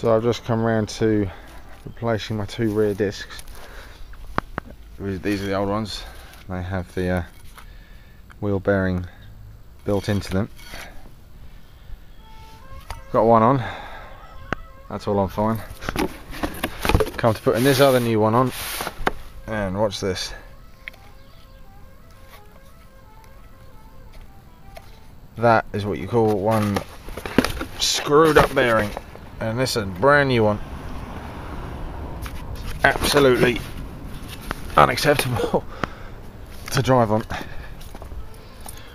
So I've just come round to replacing my two rear discs. These are the old ones. They have the wheel bearing built into them. Got one on. That's all on fine. Come to putting this other new one on, and watch this. That is what you call one screwed up bearing, and this is a brand new one. Absolutely unacceptable to drive on,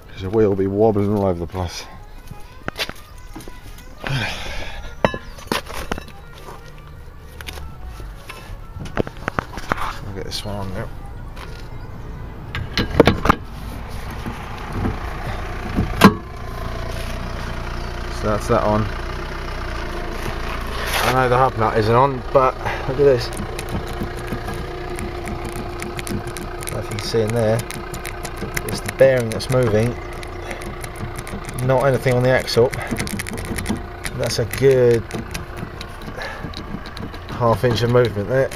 because the wheel will be wobbling all over the place. I'll get this one on now. So that's that on. I know the hub nut isn't on, but look at this. If you can see in there, it's the bearing that's moving, not anything on the axle. That's a good ½ inch of movement there.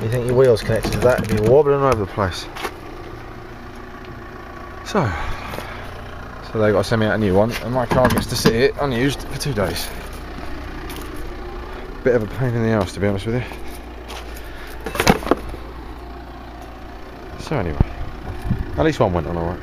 You think your wheel's connected to that, you're wobbling over the place. So they've got to send me out a new one, and my car gets to sit here unused for 2 days. Bit of a pain in the arse, to be honest with you. So anyway, at least one went on alright.